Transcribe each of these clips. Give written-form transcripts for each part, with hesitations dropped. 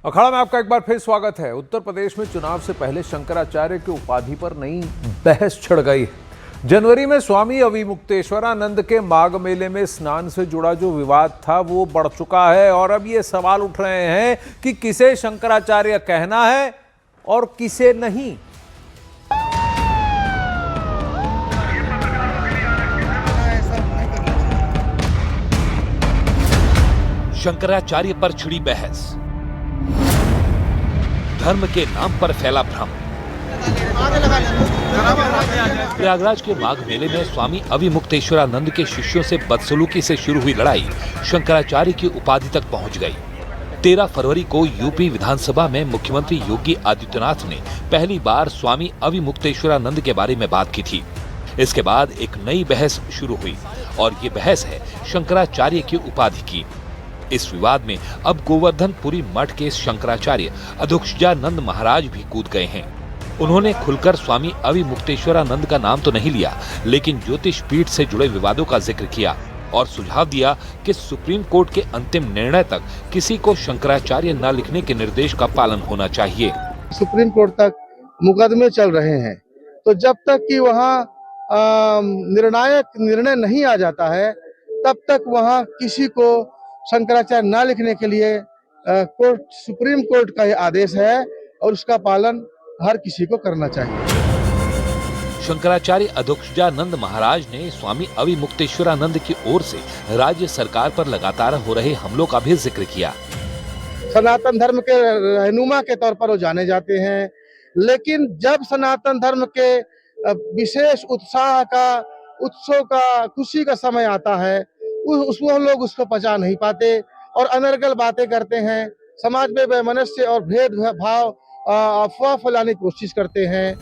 अखाड़ा में आपका एक बार फिर स्वागत है। उत्तर प्रदेश में चुनाव से पहले शंकराचार्य की उपाधि पर नई बहस छिड़ गई है। जनवरी में स्वामी अविमुक्तेश्वरानंद के माघ मेले में स्नान से जुड़ा जो विवाद था वो बढ़ चुका है और अब ये सवाल उठ रहे हैं कि किसे शंकराचार्य कहना है और किसे नहीं। शंकराचार्य पर छिड़ी बहस, धर्म के नाम पर फैला भ्रम। प्रयागराज के माघ मेले में स्वामी अविमुक्तेश्वरानंद के शिष्यों से बदसलूकी से शुरू हुई लड़ाई शंकराचार्य की उपाधि तक पहुंच गई। 13 फरवरी को यूपी विधानसभा में मुख्यमंत्री योगी आदित्यनाथ ने पहली बार स्वामी अविमुक्तेश्वरानंद के बारे में बात की थी। इसके बाद एक नई बहस शुरू हुई और ये बहस है शंकराचार्य की उपाधि की। इस विवाद में अब गोवर्धनपुरी मठ के शंकराचार्य अधोक्षजानंद महाराज भी कूद गए हैं। उन्होंने खुलकर स्वामी अविमुक्तेश्वरानंद का नाम तो नहीं लिया, लेकिन ज्योतिष पीठ से जुड़े विवादों का जिक्र किया और सुझाव दिया कि सुप्रीम कोर्ट के अंतिम निर्णय तक किसी को शंकराचार्य न लिखने के निर्देश का पालन होना चाहिए। सुप्रीम कोर्ट तक मुकदमे चल रहे हैं, तो जब तक कि वहाँ निर्णायक निर्णय नहीं आ जाता है तब तक वहाँ किसी को शंकराचार्य न लिखने के लिए सुप्रीम कोर्ट का यह आदेश है और उसका पालन हर किसी को करना चाहिए। शंकराचार्य अधोक्षजानंद महाराज ने स्वामी अविमुक्तेश्वरानंद की ओर से राज्य सरकार पर लगातार हो रहे हमलों का भी जिक्र किया। सनातन धर्म के रहनुमा के तौर पर वो जाने जाते हैं, लेकिन जब सनातन धर्म के विशेष उत्साह का, उत्सव का, खुशी का समय आता है वो लोग उसको पचा नहीं पाते और अनर्गल बातें करते हैं, समाज में वैमनस्य और भेदभाव अफवाह फैलाने की कोशिश करते हैं।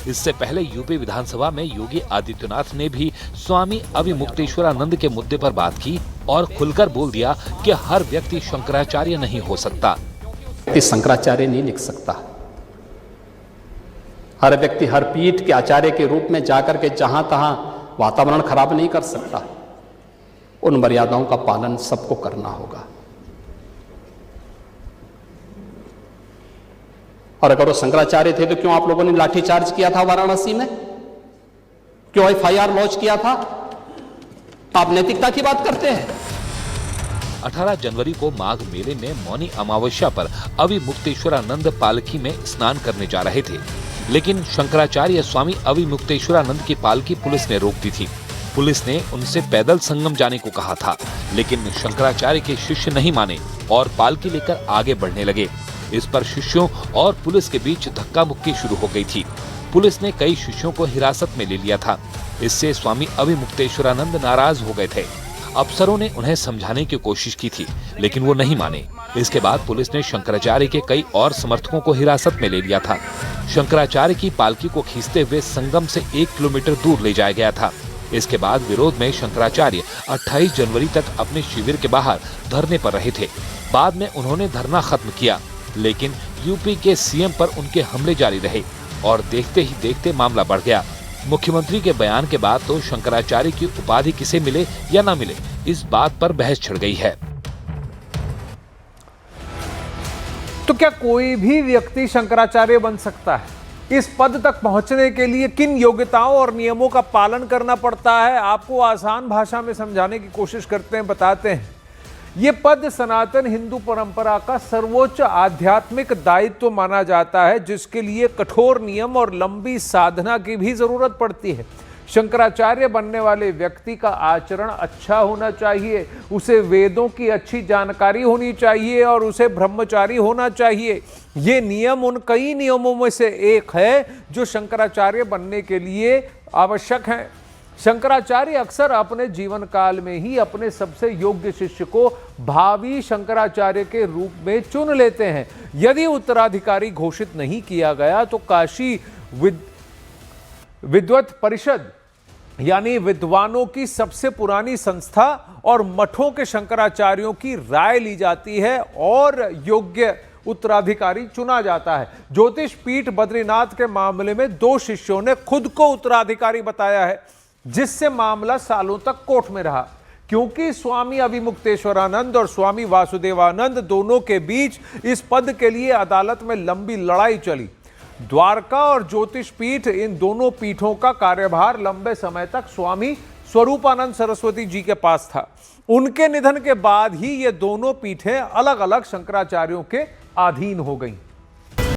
इससे पहले यूपी विधानसभा में योगी आदित्यनाथ ने भी स्वामी अविमुक्तेश्वरानंद के मुद्दे पर बात की और खुलकर बोल दिया कि हर व्यक्ति शंकराचार्य नहीं हो सकता। शंकराचार्य नहीं लिख सकता। हर व्यक्ति हर पीठ के आचार्य के रूप में जाकर के जहां तहां वातावरण खराब नहीं कर सकता। उन मर्यादाओं का पालन सबको करना होगा। और अगर वो शंकराचार्य थे तो क्यों आप लोगों ने लाठीचार्ज किया था वाराणसी में? क्यों एफआईआर लॉन्च किया था? आप नैतिकता की बात करते हैं। 18 जनवरी को माघ मेले में मौनी अमावस्या पर अविमुक्तेश्वरानंद पालकी में स्नान करने जा रहे थे, लेकिन शंकराचार्य स्वामी अविमुक्तेश्वरानंद की पालकी पुलिस ने रोक दी थी। पुलिस ने उनसे पैदल संगम जाने को कहा था, लेकिन शंकराचार्य के शिष्य नहीं माने और पालकी लेकर आगे बढ़ने लगे। इस पर शिष्यों और पुलिस के बीच धक्का मुक्की शुरू हो गई थी। पुलिस ने कई शिष्यों को हिरासत में ले लिया था। इससे स्वामी अविमुक्तेश्वरानंद नाराज हो गए थे। अफसरों ने उन्हें समझाने की कोशिश की थी, लेकिन वो नहीं माने। इसके बाद पुलिस ने शंकराचार्य के कई और समर्थकों को हिरासत में ले लिया था। शंकराचार्य की पालकी को खींचते हुए संगम से 1 किलोमीटर दूर ले जाया गया था। इसके बाद विरोध में शंकराचार्य 28 जनवरी तक अपने शिविर के बाहर धरने पर रहे थे। बाद में उन्होंने धरना खत्म किया, लेकिन यूपी के सीएम पर उनके हमले जारी रहे और देखते ही देखते मामला बढ़ गया। मुख्यमंत्री के बयान के बाद तो शंकराचार्य की उपाधि किसे मिले या ना मिले, इस बात पर बहस छिड़ गई है। तो क्या कोई भी व्यक्ति शंकराचार्य बन सकता है? इस पद तक पहुंचने के लिए किन योग्यताओं और नियमों का पालन करना पड़ता है? आपको आसान भाषा में समझाने की कोशिश करते हैं, बताते हैं। ये पद सनातन हिंदू परंपरा का सर्वोच्च आध्यात्मिक दायित्व माना जाता है, जिसके लिए कठोर नियम और लंबी साधना की भी जरूरत पड़ती है। शंकराचार्य बनने वाले व्यक्ति का आचरण अच्छा होना चाहिए, उसे वेदों की अच्छी जानकारी होनी चाहिए और उसे ब्रह्मचारी होना चाहिए। ये नियम उन कई नियमों में से एक है जो शंकराचार्य बनने के लिए आवश्यक हैं। शंकराचार्य अक्सर अपने जीवन काल में ही अपने सबसे योग्य शिष्य को भावी शंकराचार्य के रूप में चुन लेते हैं। यदि उत्तराधिकारी घोषित नहीं किया गया तो काशी विद्वत परिषद यानी विद्वानों की सबसे पुरानी संस्था और मठों के शंकराचार्यों की राय ली जाती है और योग्य उत्तराधिकारी चुना जाता है। ज्योतिष पीठ बद्रीनाथ के मामले में 2 शिष्यों ने खुद को उत्तराधिकारी बताया है, जिससे मामला सालों तक कोर्ट में रहा। क्योंकि स्वामी अविमुक्तेश्वरानंद और स्वामी वासुदेवानंद दोनों के बीच इस पद के लिए अदालत में लंबी लड़ाई चली। द्वारका और ज्योतिष पीठ, इन दोनों पीठों का कार्यभार लंबे समय तक स्वामी स्वरूपानंद सरस्वती जी के पास था। उनके निधन के बाद ही ये दोनों पीठें अलग अलग शंकराचार्यों के अधीन हो गईं।